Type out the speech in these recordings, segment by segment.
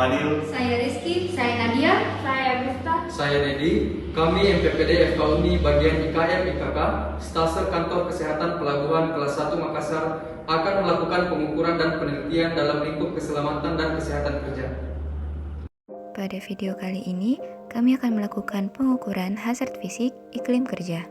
Fadil. Saya Rizky. Saya Nadia. Saya Miftah. Saya Dedi, kami MPPD FKUNI bagian IKM IKK, Stase Kantor Kesehatan Pelabuhan kelas 1 Makassar akan melakukan pengukuran dan penelitian dalam lingkup keselamatan dan kesehatan kerja. Pada video kali ini, kami akan melakukan pengukuran hazard fisik iklim kerja.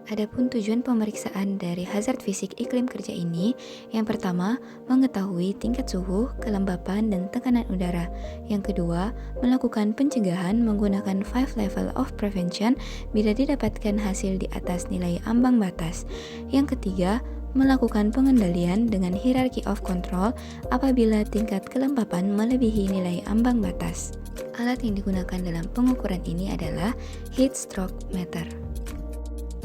Adapun tujuan pemeriksaan dari hazard fisik iklim kerja ini, yang pertama, mengetahui tingkat suhu, kelembapan, dan tekanan udara. Yang kedua, melakukan pencegahan menggunakan 5 level of prevention bila didapatkan hasil di atas nilai ambang batas. Yang ketiga, melakukan pengendalian dengan hierarchy of control apabila tingkat kelembapan melebihi nilai ambang batas. Alat yang digunakan dalam pengukuran ini adalah heat stroke meter.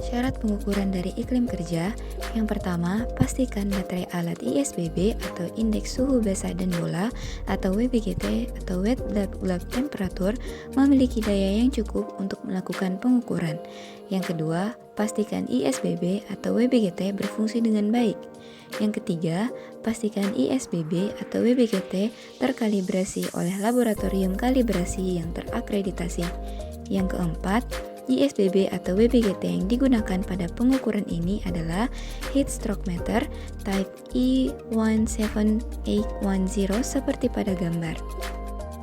Syarat pengukuran dari iklim kerja, yang pertama, pastikan baterai alat ISBB atau Indeks Suhu Basah dan Bola atau WBGT atau Wet Bulb Temperature memiliki daya yang cukup untuk melakukan pengukuran. Yang kedua, pastikan ISBB atau WBGT berfungsi dengan baik. Yang ketiga, pastikan ISBB atau WBGT terkalibrasi oleh laboratorium kalibrasi yang terakreditasi. Yang keempat, ISBB atau WBGT yang digunakan pada pengukuran ini adalah heat stroke meter type E17810 seperti pada gambar.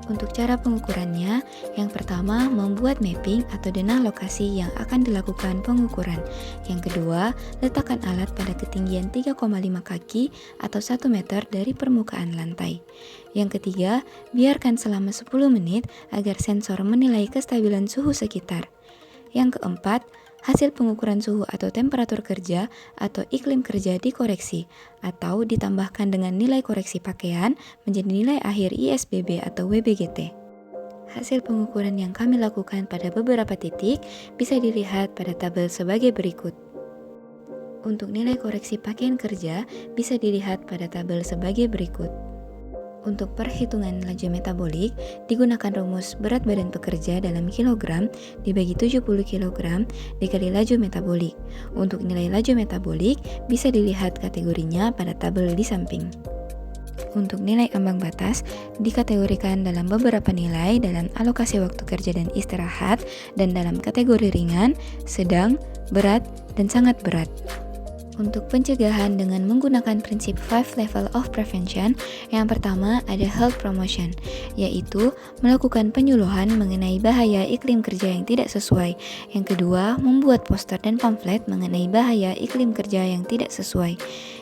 Untuk cara pengukurannya, yang pertama membuat mapping atau denah lokasi yang akan dilakukan pengukuran. Yang kedua, letakkan alat pada ketinggian 3,5 kaki atau 1 meter dari permukaan lantai. Yang ketiga, biarkan selama 10 menit agar sensor menilai kestabilan suhu sekitar. Yang keempat, hasil pengukuran suhu atau temperatur kerja atau iklim kerja dikoreksi atau ditambahkan dengan nilai koreksi pakaian menjadi nilai akhir ISBB atau WBGT. Hasil pengukuran yang kami lakukan pada beberapa titik bisa dilihat pada tabel sebagai berikut. Untuk nilai koreksi pakaian kerja bisa dilihat pada tabel sebagai berikut. Untuk perhitungan laju metabolik, digunakan rumus berat badan pekerja dalam kilogram dibagi 70 kg dikali laju metabolik. Untuk nilai laju metabolik, bisa dilihat kategorinya pada tabel di samping. Untuk nilai ambang batas, dikategorikan dalam beberapa nilai dalam alokasi waktu kerja dan istirahat dan dalam kategori ringan, sedang, berat, dan sangat berat. Untuk pencegahan dengan menggunakan prinsip 5 level of prevention, yang pertama ada health promotion, yaitu melakukan penyuluhan mengenai bahaya iklim kerja yang tidak sesuai. Yang kedua, membuat poster dan pamflet mengenai bahaya iklim kerja yang tidak sesuai.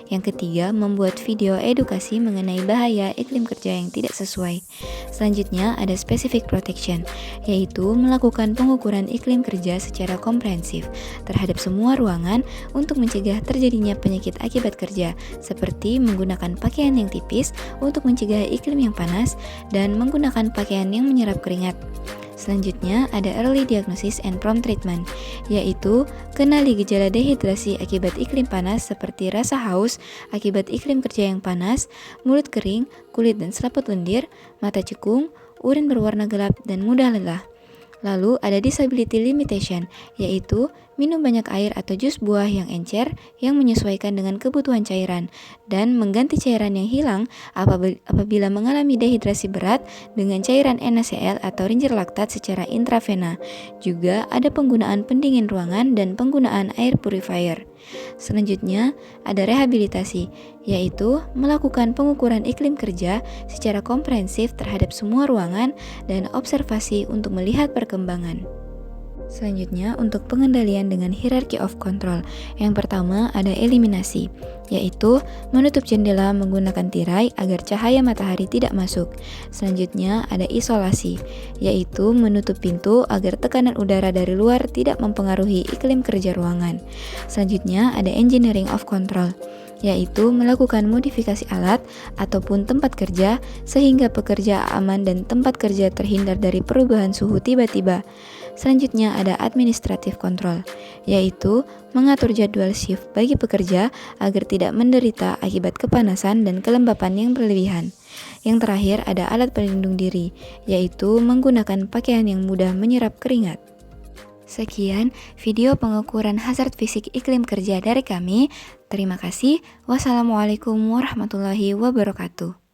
Yang ketiga, membuat video edukasi mengenai bahaya iklim kerja yang tidak sesuai. Selanjutnya ada specific protection, yaitu melakukan pengukuran iklim kerja secara komprehensif terhadap semua ruangan untuk mencegah terjadinya penyakit akibat kerja, seperti menggunakan pakaian yang tipis untuk mencegah iklim yang panas dan menggunakan pakaian yang menyerap keringat. Selanjutnya ada early diagnosis and prompt treatment, yaitu kenali gejala dehidrasi akibat iklim panas seperti rasa haus akibat iklim kerja yang panas, mulut kering, kulit dan selaput lendir, mata cekung, urin berwarna gelap dan mudah lelah. Lalu ada disability limitation, yaitu minum banyak air atau jus buah yang encer yang menyesuaikan dengan kebutuhan cairan dan mengganti cairan yang hilang apabila mengalami dehidrasi berat dengan cairan NaCl atau ringer laktat secara intravena. Juga ada penggunaan pendingin ruangan dan penggunaan air purifier. Selanjutnya ada rehabilitasi, yaitu melakukan pengukuran iklim kerja secara komprehensif terhadap semua ruangan dan observasi untuk melihat perkembangan. Selanjutnya, untuk pengendalian dengan hierarchy of control, yang pertama ada eliminasi, yaitu menutup jendela menggunakan tirai agar cahaya matahari tidak masuk. Selanjutnya ada isolasi, yaitu menutup pintu agar tekanan udara dari luar tidak mempengaruhi iklim kerja ruangan. Selanjutnya ada engineering of control, yaitu melakukan modifikasi alat ataupun tempat kerja sehingga pekerja aman dan tempat kerja terhindar dari perubahan suhu tiba-tiba. Selanjutnya ada administrative control, yaitu mengatur jadwal shift bagi pekerja agar tidak menderita akibat kepanasan dan kelembapan yang berlebihan. Yang terakhir ada alat pelindung diri, yaitu menggunakan pakaian yang mudah menyerap keringat. Sekian video pengukuran hazard fisik iklim kerja dari kami. Terima kasih. Wassalamualaikum warahmatullahi wabarakatuh.